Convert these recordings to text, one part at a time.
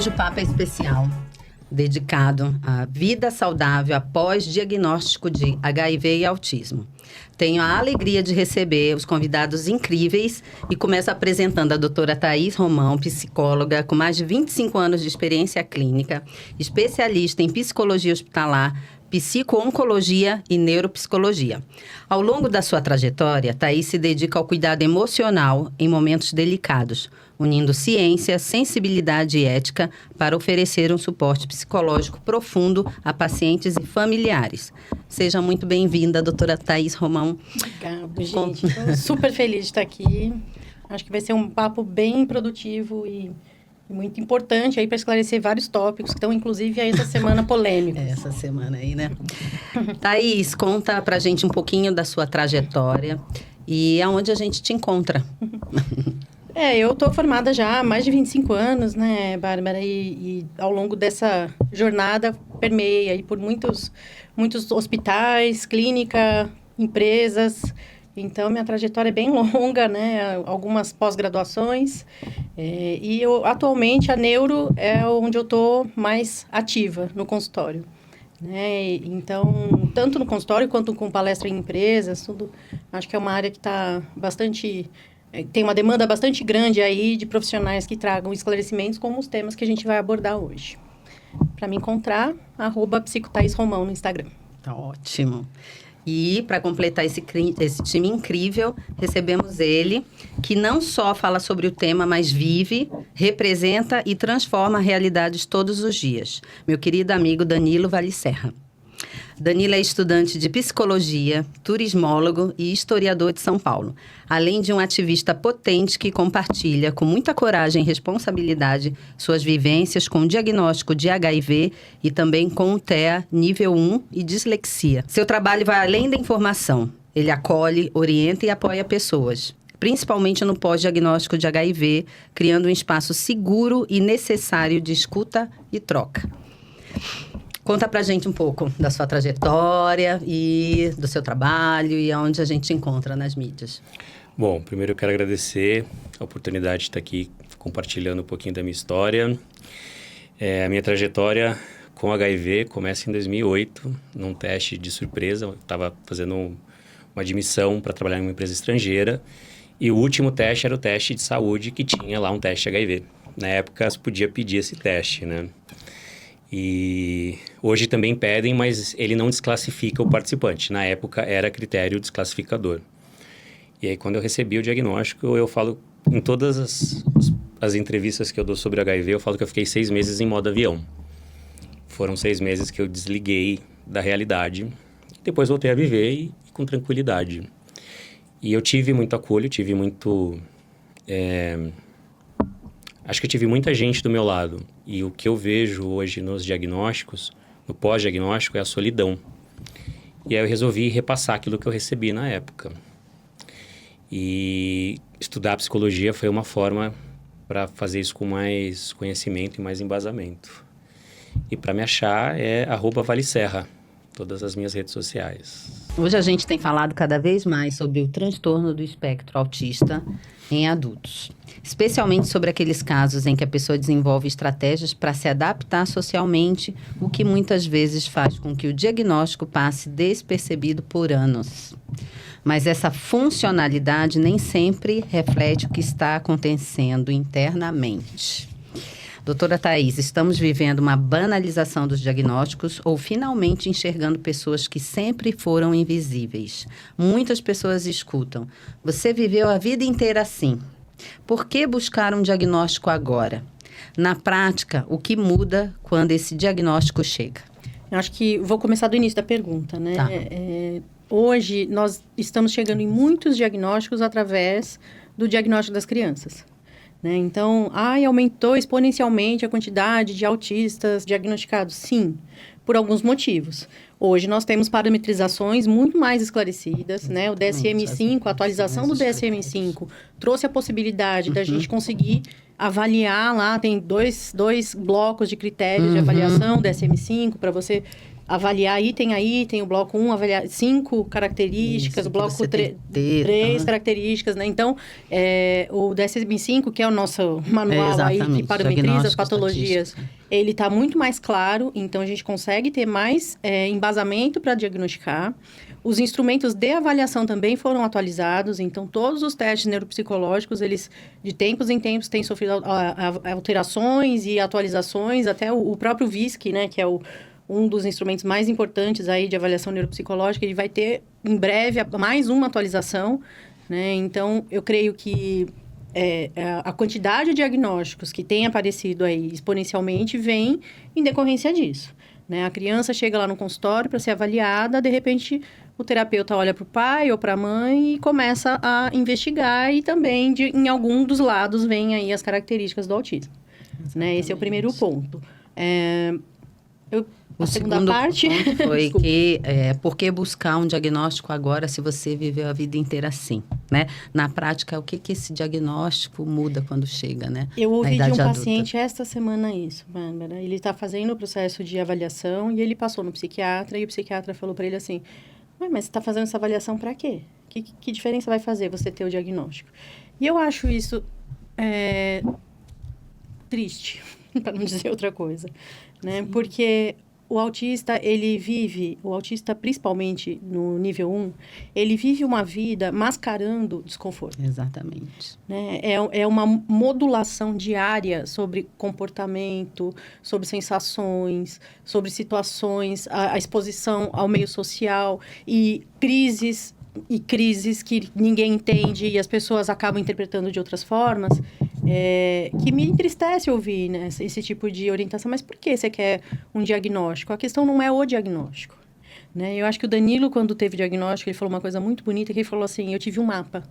Hoje o papo é especial, dedicado à vida saudável após diagnóstico de HIV e autismo. Tenho a alegria de receber os convidados incríveis e começo apresentando a doutora Thaís Romão, psicóloga com mais de 25 anos de experiência clínica, especialista em psicologia hospitalar, psico-oncologia e neuropsicologia. Ao longo da sua trajetória, Thaís se dedica ao cuidado emocional em momentos delicados, unindo ciência, sensibilidade e ética para oferecer um suporte psicológico profundo a pacientes e familiares. Seja muito bem-vinda, doutora Thaís Romão. Obrigada, gente. Estou super feliz de estar aqui. Acho que vai ser um papo bem produtivo e muito importante aí para esclarecer vários tópicos que estão, inclusive, aí essa semana polêmicos. Essa semana aí, né? Thaís, conta pra gente um pouquinho da sua trajetória e aonde a gente te encontra. Eu estou formada já há mais de 25 anos, né, Bárbara? E ao longo dessa jornada, permeei aí por muitos hospitais, clínica, empresas. Então, minha trajetória é bem longa, né? Algumas pós-graduações. E atualmente, a neuro é onde eu estou mais ativa no consultório. Né? Então, tanto no consultório quanto com palestra em empresas, tudo. Acho que é uma área que está bastante... Tem uma demanda bastante grande aí de profissionais que tragam esclarecimentos como os temas que a gente vai abordar hoje. Para me encontrar, @psicotaisromão no Instagram. Tá ótimo. E, para completar esse time incrível, recebemos ele, que não só fala sobre o tema, mas vive, representa e transforma realidades todos os dias. Meu querido amigo Danilo Valiserra. Danilo é estudante de psicologia, turismólogo e historiador de São Paulo, além de um ativista potente que compartilha com muita coragem e responsabilidade suas vivências com o diagnóstico de HIV e também com o TEA nível 1 e dislexia. Seu trabalho vai além da informação. Ele acolhe, orienta e apoia pessoas, principalmente no pós-diagnóstico de HIV, criando um espaço seguro e necessário de escuta e troca. Conta pra gente um pouco da sua trajetória e do seu trabalho e aonde a gente te encontra nas mídias. Bom, primeiro eu quero agradecer a oportunidade de estar aqui compartilhando um pouquinho da minha história. A minha trajetória com HIV começa em 2008, num teste de surpresa. Eu estava fazendo uma admissão para trabalhar em uma empresa estrangeira e o último teste era o teste de saúde que tinha lá um teste HIV. Na época, se podia pedir esse teste, né? E hoje também pedem, mas ele não desclassifica o participante. Na época, era critério desclassificador. E aí, quando eu recebi o diagnóstico, eu falo... Em todas as entrevistas que eu dou sobre HIV, eu falo que eu fiquei 6 meses em modo avião. Foram 6 meses que eu desliguei da realidade. Depois voltei a viver e com tranquilidade. E eu tive muito acolho, tive muito... Acho que eu tive muita gente do meu lado. E o que eu vejo hoje nos diagnósticos, no pós-diagnóstico, é a solidão. E aí eu resolvi repassar aquilo que eu recebi na época. E estudar psicologia foi uma forma para fazer isso com mais conhecimento e mais embasamento. E para me achar é @valiserra, todas as minhas redes sociais. Hoje a gente tem falado cada vez mais sobre o transtorno do espectro autista em adultos. Especialmente sobre aqueles casos em que a pessoa desenvolve estratégias para se adaptar socialmente, o que muitas vezes faz com que o diagnóstico passe despercebido por anos. Mas essa funcionalidade nem sempre reflete o que está acontecendo internamente. Doutora Thaís, estamos vivendo uma banalização dos diagnósticos ou finalmente enxergando pessoas que sempre foram invisíveis? Muitas pessoas escutam: você viveu a vida inteira assim. Por que buscar um diagnóstico agora? Na prática, o que muda quando esse diagnóstico chega? Eu acho que vou começar do início da pergunta, né? Tá. Hoje, nós estamos chegando em muitos diagnósticos através do diagnóstico das crianças. Né? Então, aumentou exponencialmente a quantidade de autistas diagnosticados? Sim, por alguns motivos. Hoje nós temos parametrizações muito mais esclarecidas, né? O DSM-5, a atualização do DSM-5 trouxe a possibilidade da gente conseguir avaliar lá, tem dois blocos de critérios de avaliação, DSM-5, para você avaliar item a item, o bloco 1 avaliar 5 características, Isso, o bloco você tem 3 que ter, características, né? Então, o DSM-5, que é o nosso manual aí que parametriza as patologias, ele está muito mais claro, então a gente consegue ter mais embasamento para diagnosticar. Os instrumentos de avaliação também foram atualizados, então todos os testes neuropsicológicos, eles de tempos em tempos têm sofrido alterações e atualizações, até o próprio VISC, né, que é um dos instrumentos mais importantes aí de avaliação neuropsicológica, ele vai ter em breve mais uma atualização, né? Então eu creio que a quantidade de diagnósticos que tem aparecido aí exponencialmente vem em decorrência disso, né? A criança chega lá no consultório para ser avaliada, de repente o terapeuta olha para o pai ou para a mãe e começa a investigar e também em algum dos lados vem aí as características do autismo, né? Esse é o primeiro ponto. A segunda parte ponto foi que por que buscar um diagnóstico agora se você viveu a vida inteira assim, né? Na prática, o que esse diagnóstico muda quando chega, né? Eu ouvi de um adulta. paciente esta semana isso, Bárbara. Ele está fazendo o processo de avaliação e ele passou no psiquiatra e o psiquiatra falou para ele assim: mas você está fazendo essa avaliação para quê? Que diferença vai fazer você ter o diagnóstico? E eu acho isso triste, para não dizer outra coisa, né? Porque o autista principalmente no nível 1, ele vive uma vida mascarando desconforto. Exatamente. Né? É uma modulação diária sobre comportamento, sobre sensações, sobre situações, a exposição ao meio social e crises que ninguém entende e as pessoas acabam interpretando de outras formas, que me entristece ouvir, né, esse tipo de orientação. Mas por que você quer um diagnóstico? A questão não é o diagnóstico, né? Eu acho que o Danilo, quando teve diagnóstico, ele falou uma coisa muito bonita, que ele falou assim: eu tive um mapa.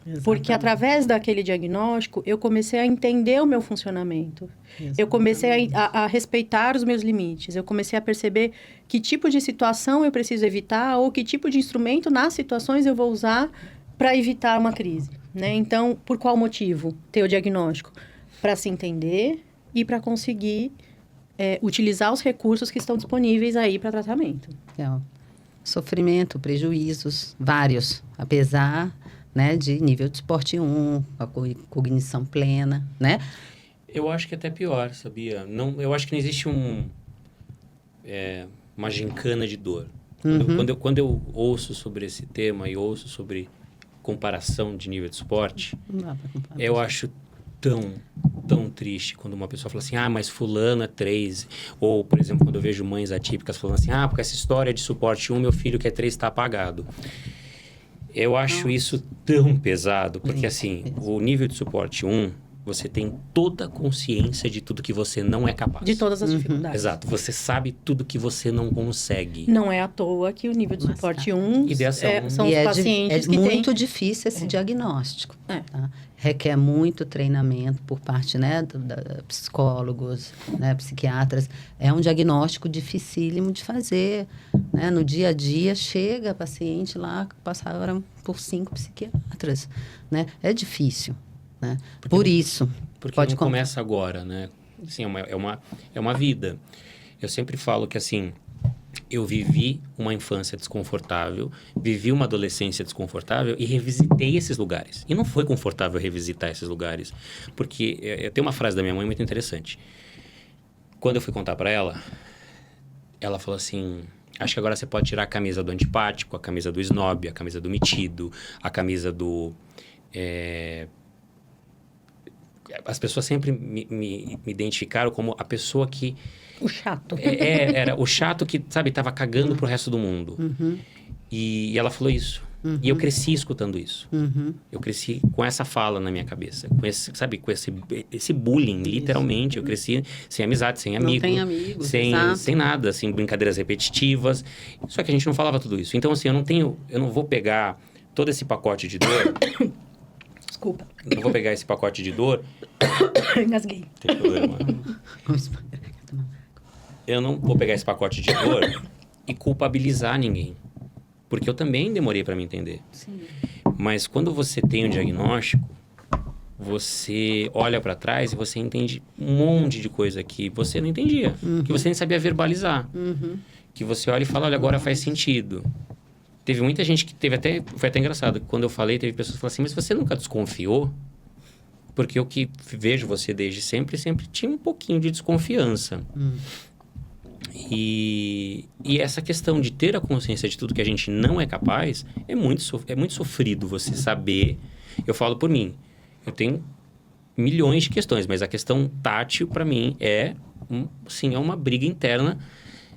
Exatamente. Porque através daquele diagnóstico, eu comecei a entender o meu funcionamento. Exatamente. Eu comecei a respeitar os meus limites. Eu comecei a perceber que tipo de situação eu preciso evitar ou que tipo de instrumento nas situações eu vou usar para evitar uma crise, né? Então, por qual motivo ter o diagnóstico? Para se entender e para conseguir utilizar os recursos que estão disponíveis aí para tratamento. Sofrimento, prejuízos, vários, apesar... né, de nível de esporte 1, a cognição plena, né? Eu acho que é até pior, sabia? Eu acho que não existe uma gincana de dor. Quando eu ouço sobre esse tema e ouço sobre comparação de nível de esporte, eu acho tão triste quando uma pessoa fala assim: mas fulano é 3. Ou, por exemplo, quando eu vejo mães atípicas falando assim: porque essa história de suporte 1, meu filho que é 3 está apagado. Eu acho isso tão pesado, porque assim, o nível de suporte 1, você tem toda a consciência de tudo que você não é capaz. De todas as dificuldades. Exato, você sabe tudo que você não consegue. Não é à toa que o nível de suporte 1 são os pacientes que têm... É muito difícil esse diagnóstico. Tá? Requer muito treinamento por parte, né, da psicólogos, né, psiquiatras. É um diagnóstico dificílimo de fazer, né? No dia a dia, chega a paciente lá, passaram por 5 psiquiatras, né? É difícil, né? Porque não começa agora, né? Assim, é uma vida. Eu sempre falo que, assim, eu vivi uma infância desconfortável, vivi uma adolescência desconfortável e revisitei esses lugares. E não foi confortável revisitar esses lugares, porque eu tenho uma frase da minha mãe muito interessante. Quando eu fui contar para ela, ela falou assim: acho que agora você pode tirar a camisa do antipático, a camisa do snob, a camisa do metido, a camisa do... As pessoas sempre me identificaram como a pessoa que... O chato. Era o chato que, sabe, tava cagando pro resto do mundo. E ela falou isso. E eu cresci escutando isso. Eu cresci com essa fala na minha cabeça. Com esse bullying, literalmente. Eu cresci sem amizade, sem amigo. Não tem amigos, sem nada, assim, brincadeiras repetitivas. Só que a gente não falava tudo isso. Então, assim, eu não vou pegar todo esse pacote de dor... Desculpa. Eu não vou pegar esse pacote de dor... Engasguei. Não tem problema. Eu não vou pegar esse pacote de dor e culpabilizar ninguém. Porque eu também demorei para me entender. Sim. Mas quando você tem um diagnóstico, você olha para trás e você entende um monte de coisa que você não entendia. Que você nem sabia verbalizar. que você olha e fala, olha, agora faz sentido. Teve muita gente que foi até engraçado, quando eu falei, teve pessoas que falaram assim, mas você nunca desconfiou? Porque eu que vejo você desde sempre tinha um pouquinho de desconfiança. E essa questão de ter a consciência de tudo que a gente não é capaz, é muito sofrido você saber. Eu falo por mim, eu tenho milhões de questões, mas a questão tátil, para mim, é uma briga interna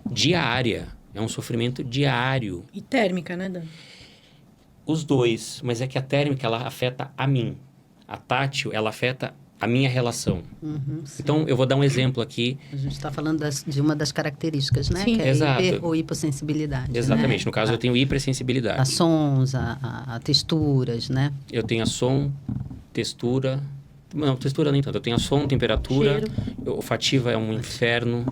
diária. É um sofrimento diário. E térmica, né, Dan? Os dois, mas é que a térmica, ela afeta a mim. A tátil, ela afeta a minha relação. Então, eu vou dar um exemplo aqui. A gente está falando de uma das características, né? Sim. Que é Exato. hiper ou hipossensibilidade. Exatamente. Né? No caso, eu tenho hipersensibilidade. A sons, a texturas, né? Eu tenho a som, textura... Não, textura nem tanto. Eu tenho a som, temperatura. Olfativa é um inferno.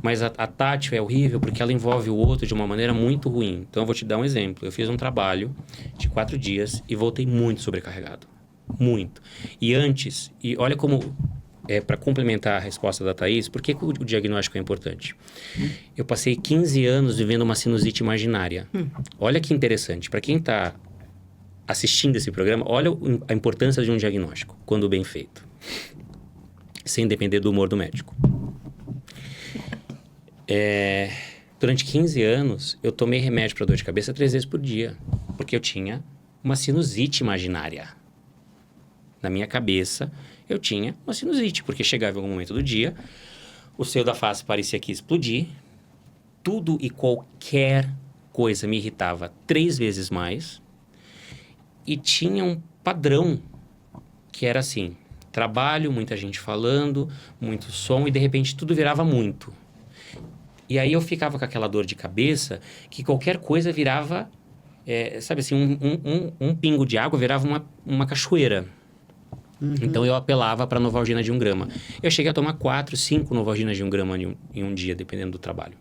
Mas a tátil é horrível porque ela envolve o outro de uma maneira muito ruim. Então, eu vou te dar um exemplo. Eu fiz um trabalho de 4 dias e voltei muito sobrecarregado. Muito. E olha como, para complementar a resposta da Thaís, por que o diagnóstico é importante? Eu passei 15 anos vivendo uma sinusite imaginária. Olha que interessante. Para quem está assistindo esse programa, olha a importância de um diagnóstico, quando bem feito. Sem depender do humor do médico. Durante 15 anos, eu tomei remédio para dor de cabeça 3 vezes por dia. Porque eu tinha uma sinusite imaginária. Na minha cabeça, eu tinha uma sinusite, porque chegava em algum momento do dia, o seio da face parecia que ia explodir, tudo e qualquer coisa me irritava 3 vezes mais, e tinha um padrão que era assim, trabalho, muita gente falando, muito som, e de repente tudo virava muito. E aí eu ficava com aquela dor de cabeça, que qualquer coisa virava, sabe assim, um pingo de água virava uma cachoeira. Então, eu apelava para Novalgina de 1 grama. Eu cheguei a tomar 4, 5 Novalginas de 1 grama em um dia, dependendo do trabalho.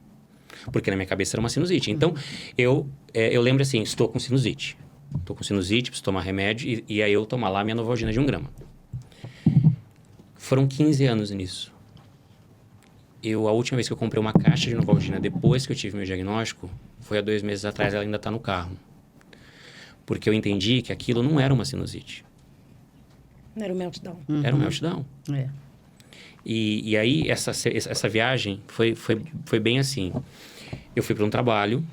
Porque na minha cabeça era uma sinusite. Então, eu lembro assim, estou com sinusite. Estou com sinusite, preciso tomar remédio. E aí, eu tomar lá minha Novalgina de 1 grama. Foram 15 anos nisso. A última vez que eu comprei uma caixa de Novalgina, depois que eu tive meu diagnóstico, foi há 2 meses atrás, ela ainda está no carro. Porque eu entendi que aquilo não era uma sinusite. Era o meltdown. Era um meltdown. E aí, essa viagem foi bem assim. Eu fui para um trabalho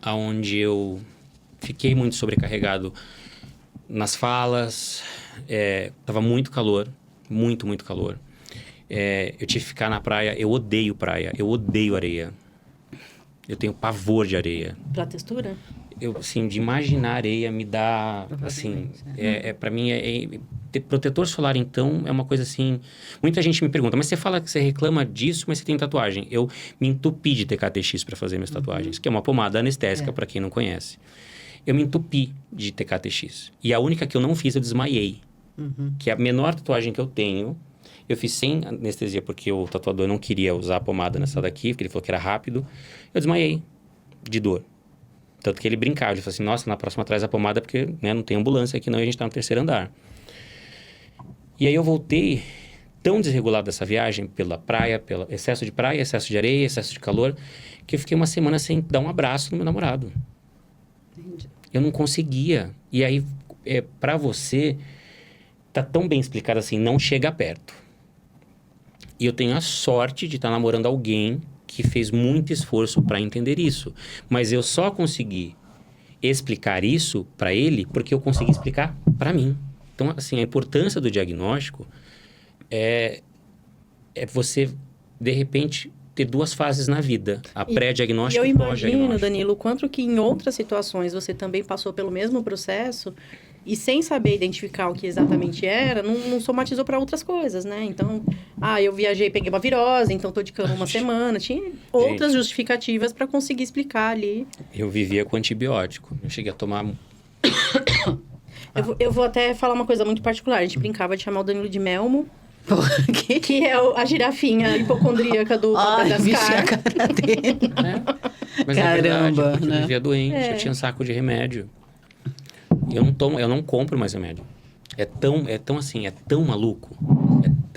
onde eu fiquei muito sobrecarregado nas falas. Tava muito calor. Muito, muito calor. Eu tive que ficar na praia. Eu odeio praia. Eu odeio areia. Eu tenho pavor de areia. Pela textura? Assim, de imaginar areia me dá, assim, para mim, ter protetor solar, então, é uma coisa assim... Muita gente me pergunta, mas você fala que você reclama disso, mas você tem tatuagem. Eu me entupi de TKTX para fazer minhas tatuagens, que é uma pomada anestésica, para quem não conhece. Eu me entupi de TKTX. E a única que eu não fiz, eu desmaiei. Que é a menor tatuagem que eu tenho. Eu fiz sem anestesia, porque o tatuador não queria usar a pomada nessa daqui, porque ele falou que era rápido. Eu desmaiei de dor. Tanto que ele brincava, ele falou assim, nossa, na próxima traz a pomada, porque não tem ambulância aqui não, e a gente tá no 3º andar. E aí eu voltei tão desregulado dessa viagem, pela praia, pelo excesso de praia, excesso de areia, excesso de calor, que eu fiquei uma semana sem dar um abraço no meu namorado. Entendi. Eu não conseguia. E aí, pra você, tá tão bem explicado assim, não chega perto. E eu tenho a sorte de estar namorando alguém que fez muito esforço para entender isso. Mas eu só consegui explicar isso para ele porque eu consegui explicar para mim. Então, assim, a importância do diagnóstico é você, de repente, ter 2 fases na vida. A pré-diagnóstico e o pós-diagnóstico. Eu imagino, Danilo, quanto que em outras situações você também passou pelo mesmo processo e sem saber identificar o que exatamente era, não somatizou para outras coisas, né? Então, eu viajei e peguei uma virose, então tô de cama uma semana. Tinha outras justificativas para conseguir explicar ali. Eu vivia com antibiótico. Eu cheguei a tomar... Eu vou até falar uma coisa muito particular. A gente brincava de chamar o Danilo de Melmo. Que é a girafinha hipocondríaca do Madagascar. A cara dele. Mas caramba, é verdade, eu vivia doente, eu tinha saco de remédio. Eu não compro mais remédio. É tão maluco.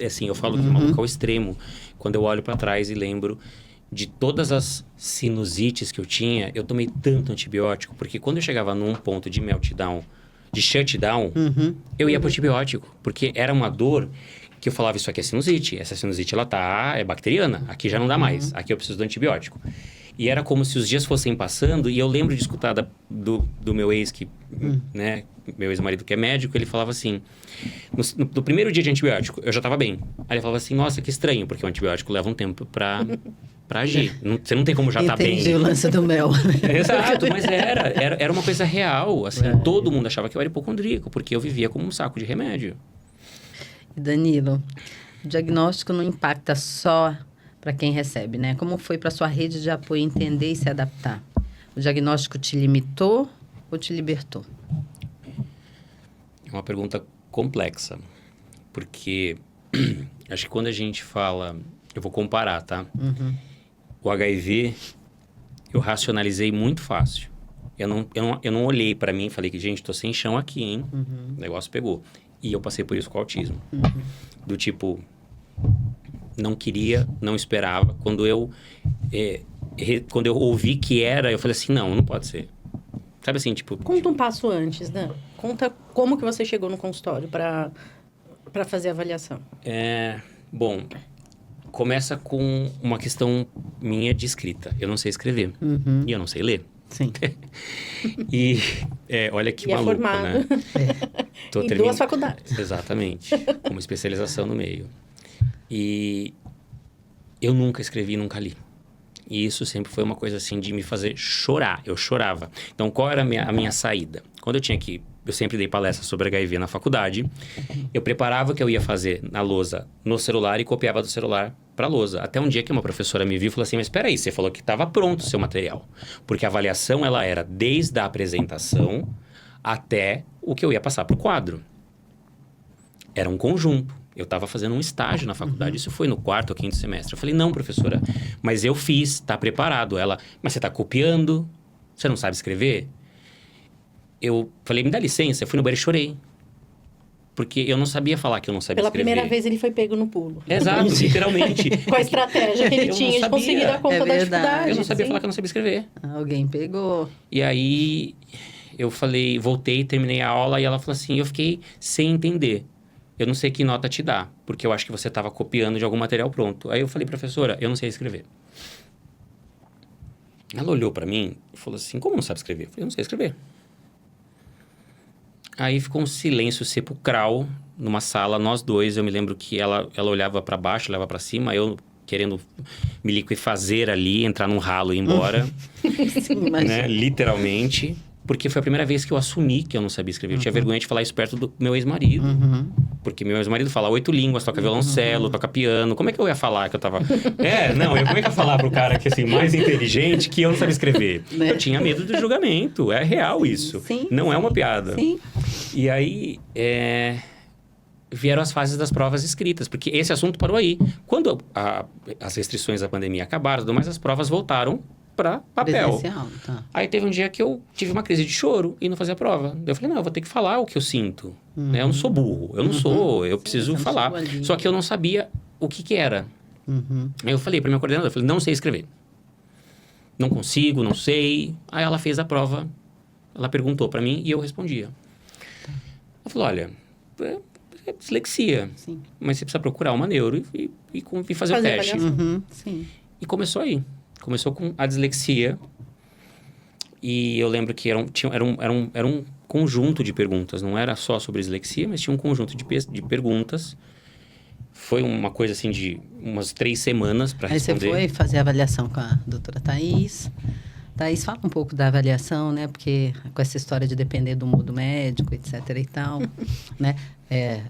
Assim, eu falo que é maluco ao extremo. Quando eu olho para trás e lembro de todas as sinusites que eu tinha, eu tomei tanto antibiótico, porque quando eu chegava num ponto de meltdown, de shutdown, eu ia pro antibiótico, porque era uma dor que eu falava, isso aqui é sinusite, essa sinusite ela é bacteriana, aqui já não dá mais, aqui eu preciso do antibiótico. E era como se os dias fossem passando, e eu lembro de escutar do meu ex, né, meu ex-marido que é médico, ele falava assim, no primeiro dia de antibiótico, eu já estava bem. Aí ele falava assim, nossa, que estranho, porque o antibiótico leva um tempo para agir. Você não tem como já estar bem. Entendi o lance do mel. Exato, mas era uma coisa real, assim, todo mundo achava que eu era hipocondríaco, porque eu vivia como um saco de remédio. Danilo, o diagnóstico não impacta só para quem recebe, né? Como foi para sua rede de apoio entender e se adaptar? O diagnóstico te limitou ou te libertou? É uma pergunta complexa, porque acho que quando a gente fala... Eu vou comparar, tá? O HIV, eu racionalizei muito fácil. Eu não olhei para mim e falei que, gente, tô sem chão aqui, hein? O negócio pegou. E eu passei por isso com o autismo. Do tipo, não queria, não esperava. Quando eu ouvi que era, eu falei assim, não pode ser. Sabe assim, tipo... Conta um passo antes, né? Conta como que você chegou no consultório para fazer a avaliação. Bom, começa com uma questão minha de escrita. Eu não sei escrever. E eu não sei ler. Sim. E olha que maluco, formado, né? em 2 faculdades. Exatamente. Com uma especialização no meio. E eu nunca escrevi, nunca li. E isso sempre foi uma coisa assim de me fazer chorar. Eu chorava. Então, qual era a minha saída? Quando eu sempre dei palestra sobre HIV na faculdade, eu preparava o que eu ia fazer na lousa, no celular, e copiava do celular para a lousa. Até um dia que uma professora me viu e falou assim, mas espera aí, você falou que estava pronto o seu material. Porque a avaliação, ela era desde a apresentação até o que eu ia passar para o quadro. Era um conjunto. Eu estava fazendo um estágio na faculdade, isso foi no 4º ou 5º semestre. Eu falei, não, professora, mas eu fiz, está preparado. Ela, mas você está copiando? Você não sabe escrever? Eu falei, me dá licença, eu fui no banheiro e chorei. Porque eu não sabia falar que eu não sabia Pela escrever. primeira vez ele foi pego no pulo. Exato, literalmente. Com a estratégia que ele tinha de conseguir dar conta da dificuldade. Eu não sabia falar que eu não sabia escrever. Alguém pegou. E aí, eu falei, voltei, terminei a aula, e ela falou assim, eu fiquei sem entender. Eu não sei que nota te dá, porque eu acho que você estava copiando de algum material pronto. Aí eu falei, professora, eu não sei escrever. Ela olhou para mim e falou assim, como não sabe escrever? Eu falei, eu não sei escrever. Aí ficou um silêncio sepulcral numa sala, nós dois. Eu me lembro que ela olhava para baixo, olhava para cima, eu querendo me liquefazer ali, entrar num ralo e ir embora. Sim, né? Literalmente. Porque foi a primeira vez que eu assumi que eu não sabia escrever. Eu tinha vergonha de falar isso perto do meu ex-marido. Porque meu ex-marido fala 8 línguas, toca violoncelo, toca piano. Como é que eu ia falar que eu tava... como é que eu ia falar pro cara que, assim, mais inteligente que eu não sabia escrever? Né? Eu tinha medo do julgamento. É real isso. Sim. Não é uma piada. Sim. E aí, vieram as fases das provas escritas. Porque esse assunto parou aí. Quando as restrições da pandemia acabaram, tudo mais, as provas voltaram para papel. Tá. Aí teve um dia que eu tive uma crise de choro e não fazia a prova. Eu falei, não, eu vou ter que falar o que eu sinto. Né? Eu não sou burro, eu não sou, eu preciso falar. Só que eu não sabia o que era. Aí eu falei para minha coordenadora, eu falei, não sei escrever. Não consigo, não sei. Aí ela fez a prova, ela perguntou para mim e eu respondia. Ela falou, olha, é dislexia, Sim. mas você precisa procurar uma neuro e fazer o teste. Sim. E começou aí. Começou com a dislexia e eu lembro que era um conjunto de perguntas. Não era só sobre dislexia, mas tinha um conjunto de perguntas. Foi uma coisa assim de umas 3 semanas para responder. Aí você foi fazer a avaliação com a doutora Thaís. Thaís, fala um pouco da avaliação, né? Porque com essa história de depender do mundo médico, etc e tal, né?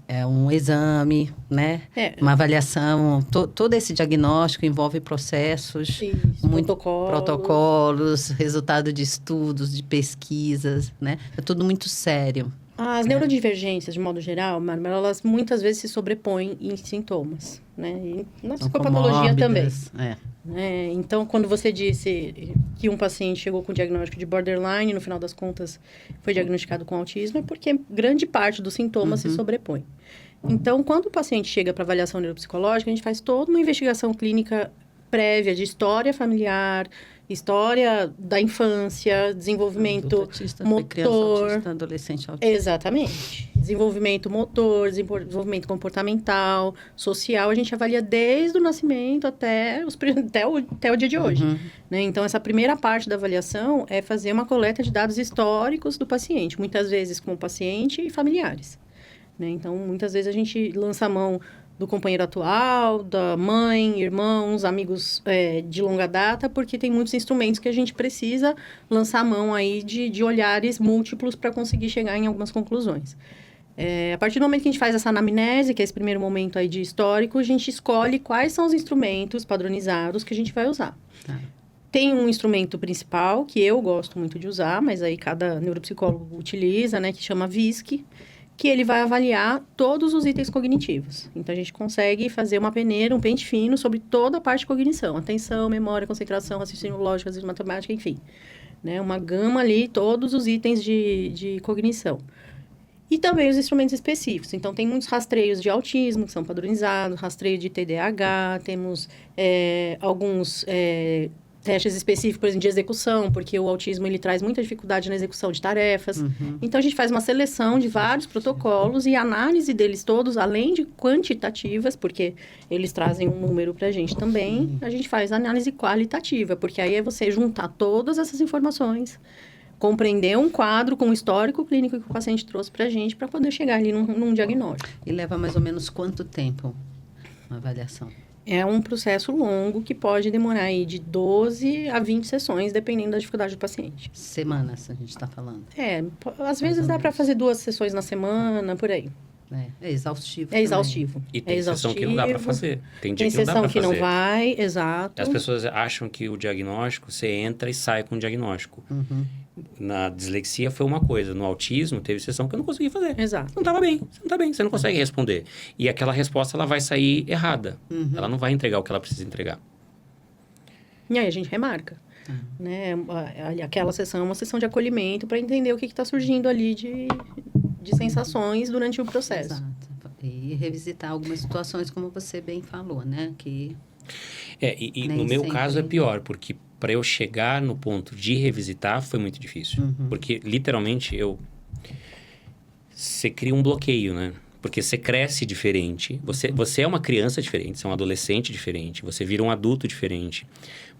É um exame, né? Uma avaliação. Todo esse diagnóstico envolve processos, protocolos, resultado de estudos, de pesquisas, né? É tudo muito sério. As neurodivergências, de modo geral, Bárbara, elas muitas vezes se sobrepõem em sintomas, né? E na psicopatologia também. Então, quando você disse que um paciente chegou com diagnóstico de borderline, no final das contas foi diagnosticado com autismo, é porque grande parte dos sintomas se sobrepõe. Então, quando o paciente chega para avaliação neuropsicológica, a gente faz toda uma investigação clínica prévia de história familiar, história da infância, desenvolvimento Adulto autista foi criança motor. autista, adolescente autista. Exatamente. Desenvolvimento motor, desenvolvimento comportamental, social, a gente avalia desde o nascimento até o dia de hoje. Né? Então, essa primeira parte da avaliação é fazer uma coleta de dados históricos do paciente, muitas vezes com o paciente e familiares. Né? Então, muitas vezes a gente lança a mão do companheiro atual, da mãe, irmãos, amigos de longa data, porque tem muitos instrumentos que a gente precisa lançar a mão aí de olhares múltiplos para conseguir chegar em algumas conclusões. A partir do momento que a gente faz essa anamnese, que é esse primeiro momento aí de histórico, a gente escolhe quais são os instrumentos padronizados que a gente vai usar. Tá. Tem um instrumento principal, que eu gosto muito de usar, mas aí cada neuropsicólogo utiliza, né, que chama VISC, que ele vai avaliar todos os itens cognitivos. Então, a gente consegue fazer uma peneira, um pente fino sobre toda a parte de cognição. Atenção, memória, concentração, raciocínio lógico, raciocínio matemática, enfim. Né? Uma gama ali, todos os itens de cognição. E também os instrumentos específicos. Então, tem muitos rastreios de autismo, que são padronizados, rastreio de TDAH, temos alguns testes específicos, por exemplo, de execução, porque o autismo ele traz muita dificuldade na execução de tarefas. Então, a gente faz uma seleção de vários protocolos e análise deles todos, além de quantitativas, porque eles trazem um número para a gente também, a gente faz análise qualitativa, porque aí é você juntar todas essas informações, compreender um quadro com o histórico clínico que o paciente trouxe para a gente, para poder chegar ali num diagnóstico. E leva mais ou menos quanto tempo uma avaliação? É um processo longo que pode demorar aí de 12 a 20 sessões, dependendo da dificuldade do paciente. Semanas, a gente está falando. Às vezes dá para fazer 2 sessões na semana, por aí. É exaustivo. É exaustivo. E tem sessão que não dá para fazer. Tem dia que não dá sessão para que fazer. não vai, exato. As pessoas acham que o diagnóstico, você entra e sai com o diagnóstico. Na dislexia foi uma coisa. No autismo, teve sessão que eu não consegui fazer. Exato. Não estava bem. Você não está bem. Você não consegue responder. E aquela resposta, ela vai sair errada. Ela não vai entregar o que ela precisa entregar. E aí a gente remarca. Né? Aquela sessão é uma sessão de acolhimento para entender o que está surgindo ali de sensações durante o processo. Exato. E revisitar algumas situações, como você bem falou, né? Que E nem no meu sempre. caso é pior, porque para eu chegar no ponto de revisitar foi muito difícil. Porque, literalmente, você cria um bloqueio, né? Porque você cresce diferente, você é uma criança diferente, você é um adolescente diferente, você vira um adulto diferente,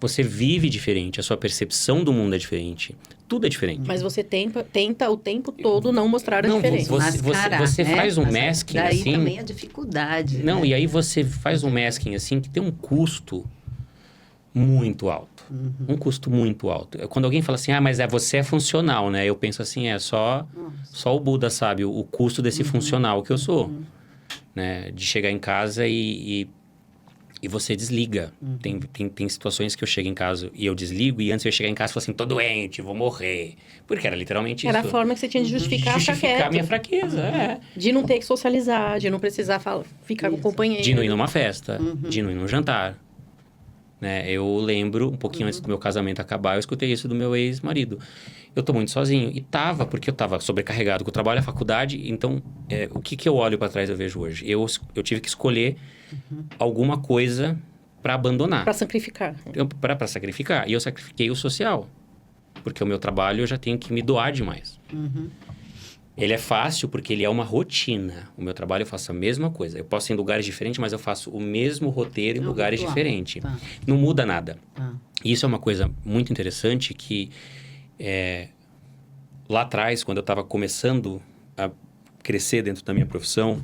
você vive diferente, a sua percepção do mundo é diferente, tudo é diferente. Mas você tenta o tempo todo não mostrar a Não, diferença. você né? faz um Mas masking daí assim... também a dificuldade. Não, né? e aí você faz um masking assim que tem um custo muito alto. Um custo muito alto. Quando alguém fala assim, mas você é funcional, né? Eu penso assim, só o Buda sabe o custo desse funcional que eu sou. Né? De chegar em casa e você desliga. Tem situações que eu chego em casa e eu desligo, e antes eu ia chegar em casa e falar assim, tô doente, vou morrer. Porque era literalmente Era isso. a forma que você tinha de justificar ficar Justificar quieto. a minha fraqueza, De não ter que socializar, de não precisar ficar com o companheiro. De não ir numa festa, de não ir num jantar. Né? Eu lembro, um pouquinho antes do meu casamento acabar, eu escutei isso do meu ex-marido. Eu tô muito sozinho. E porque eu tava sobrecarregado com o trabalho, a faculdade. Então, o que eu olho para trás eu vejo hoje? Eu tive que escolher alguma coisa para abandonar. Para sacrificar. Para sacrificar. E eu sacrifiquei o social. Porque o meu trabalho eu já tenho que me doar demais. Ele é fácil porque ele é uma rotina. O meu trabalho eu faço a mesma coisa. Eu posso ir em lugares diferentes, mas eu faço o mesmo roteiro em lugares diferentes. Tá. Não muda nada. Tá. E isso é uma coisa muito interessante que... lá atrás, quando eu estava começando a crescer dentro da minha profissão,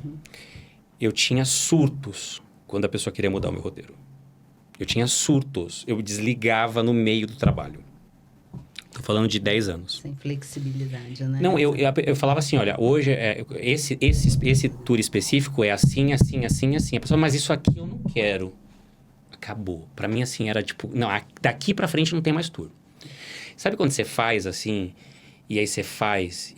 eu tinha surtos quando a pessoa queria mudar o meu roteiro. Eu tinha surtos. Eu desligava no meio do trabalho. Tô falando de 10 anos. Sem flexibilidade, né? Não, eu falava assim, olha, hoje esse tour específico é assim, assim, assim, assim. A pessoa, mas isso aqui eu não quero. Acabou. Pra mim, assim, era tipo... Não, daqui pra frente não tem mais tour. Sabe quando você faz assim, e aí você faz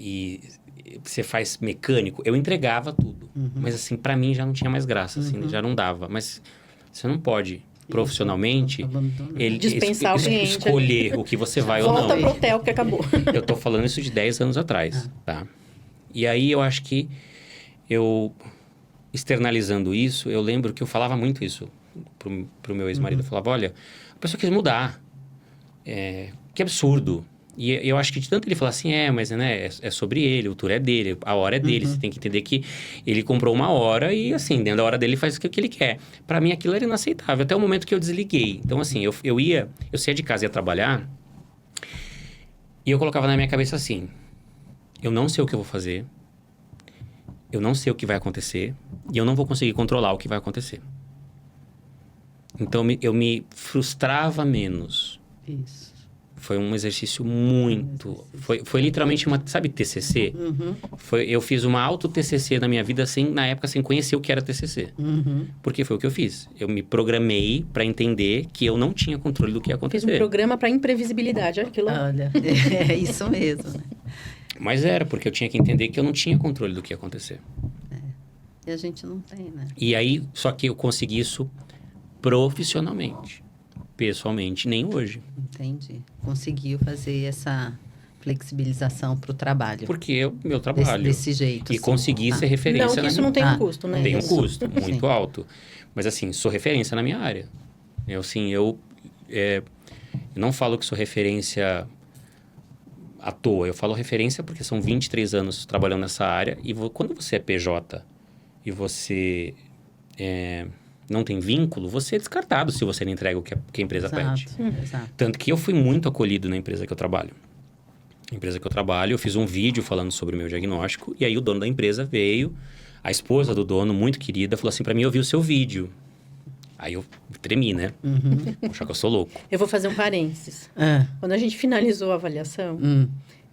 mecânico? Eu entregava tudo. Mas assim, pra mim já não tinha mais graça, assim, já não dava. Mas você não pode... profissionalmente, dispensar o cliente, escolher o que você vai ou não. Volta pro hotel que acabou. Eu tô falando isso de 10 anos atrás, tá? E aí eu acho que eu, externalizando isso, eu lembro que eu falava muito isso pro meu ex-marido. Eu falava, olha, a pessoa quis mudar. Que absurdo. E eu acho que de tanto ele falar assim, mas né, é sobre ele, o tour é dele, a hora é dele. Você tem que entender que ele comprou uma hora e, assim, dentro da hora dele, ele faz o que ele quer. Pra mim, aquilo era inaceitável, até o momento que eu desliguei. Então, assim, eu saía de casa e ia trabalhar, e eu colocava na minha cabeça assim, eu não sei o que eu vou fazer, eu não sei o que vai acontecer, e eu não vou conseguir controlar o que vai acontecer. Então, eu me frustrava menos. Isso. Foi um exercício muito... Foi literalmente uma... Sabe TCC? Eu fiz uma auto-TCC na minha vida, na época, sem conhecer o que era TCC. Porque foi o que eu fiz. Eu me programei para entender que eu não tinha controle do que ia acontecer. Fiz um programa para imprevisibilidade, aquilo. Olha, é isso mesmo, né? Mas era, porque eu tinha que entender que eu não tinha controle do que ia acontecer. E a gente não tem, né? E aí, só que eu consegui isso profissionalmente. Pessoalmente, nem hoje. Entendi. Conseguiu fazer essa flexibilização para o trabalho. Porque é o meu trabalho. Desse jeito. E sim. consegui ser referência. Não que isso não tem um custo, né? Tem um Isso. custo muito Sim. alto. Mas assim, sou referência na minha área. Eu não falo que sou referência à toa. Eu falo referência porque são 23 anos trabalhando nessa área. E quando você é PJ e você não tem vínculo, você é descartado se você não entrega o que a empresa pede. Exato. Tanto que eu fui muito acolhido na empresa que eu trabalho. A empresa que eu trabalho, eu fiz um vídeo falando sobre o meu diagnóstico. E aí o dono da empresa veio, a esposa do dono, muito querida, falou assim pra mim, eu vi o seu vídeo. Aí eu tremi, né? Achar que eu sou louco. Eu vou fazer um parênteses. Quando a gente finalizou a avaliação,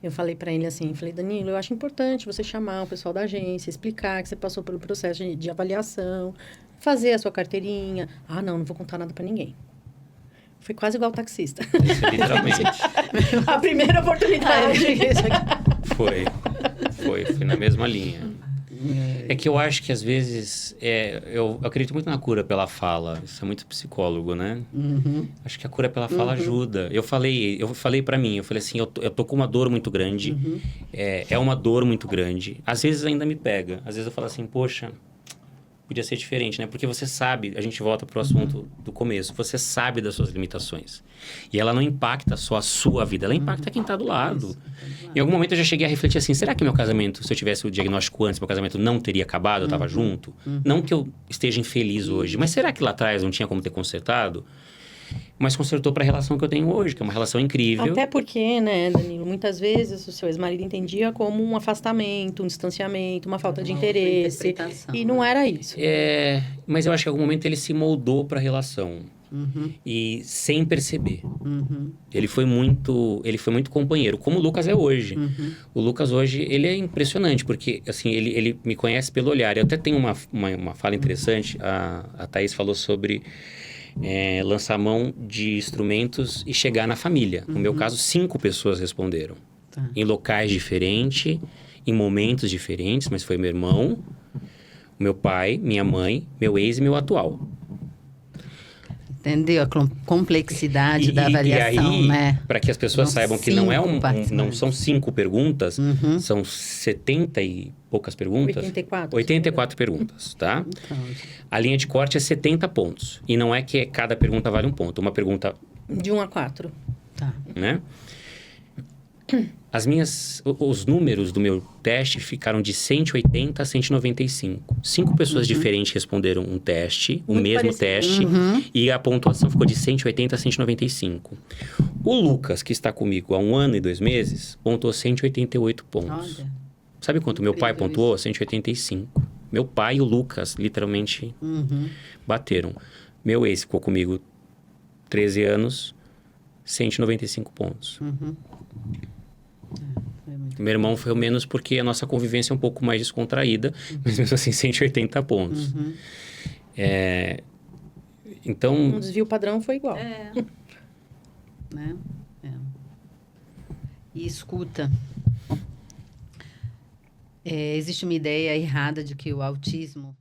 eu falei para ele assim, Danilo, eu acho importante você chamar o pessoal da agência, explicar que você passou pelo processo de avaliação, fazer a sua carteirinha. Não vou contar nada para ninguém. Foi quase igual taxista. Literalmente. A primeira oportunidade. Foi na mesma linha. É que eu acho que às vezes, eu acredito muito na cura pela fala. Isso é muito psicólogo, né? Acho que a cura pela fala ajuda. Eu falei pra mim, eu falei assim, eu tô com uma dor muito grande. É uma dor muito grande. Às vezes ainda me pega. Às vezes eu falo assim, poxa, podia ser diferente, né? Porque você sabe, a gente volta pro assunto do começo, você sabe das suas limitações. E ela não impacta só a sua vida, ela impacta quem tá do lado. Isso. Em algum momento eu já cheguei a refletir assim, será que meu casamento, se eu tivesse o diagnóstico antes, meu casamento não teria acabado, eu tava junto? Não que eu esteja infeliz hoje, mas será que lá atrás não tinha como ter consertado? Mas consertou para a relação que eu tenho hoje, que é uma relação incrível. Até porque, né, Danilo, muitas vezes o seu ex-marido entendia como um afastamento, um distanciamento, uma falta de interesse. E não era isso. Mas eu acho que em algum momento ele se moldou para a relação. E sem perceber. Ele foi muito companheiro, como o Lucas é hoje. O Lucas hoje, ele é impressionante, porque assim, ele me conhece pelo olhar. Eu até tenho uma fala interessante, a Thaís falou sobre lançar mão de instrumentos e chegar na família. No meu caso, 5 pessoas responderam. Em locais diferentes, em momentos diferentes, mas foi meu irmão, meu pai, minha mãe, meu ex e meu atual. Entendeu? A complexidade da avaliação, e aí, né? para que as pessoas saibam que não não são 5 perguntas, são 70 e poucas perguntas. 84 perguntas, tá? Então, a linha de corte é 70 pontos. E não é que cada pergunta vale um ponto. Uma pergunta... De 1 a 4. tá. Né? Os números do meu teste ficaram de 180 a 195. 5 pessoas diferentes responderam um teste, o mesmo teste, e a pontuação ficou de 180 a 195. O Lucas, que está comigo há 1 ano e 2 meses, pontuou 188 pontos. Olha. Sabe quanto meu pai pontuou? 185. Meu pai e o Lucas, literalmente, bateram. Meu ex ficou comigo 13 anos, 195 pontos. Meu irmão foi o menos porque a nossa convivência é um pouco mais descontraída, mas mesmo assim 180 pontos. Então... O desvio padrão foi igual. Né? E escuta. Existe uma ideia errada de que o autismo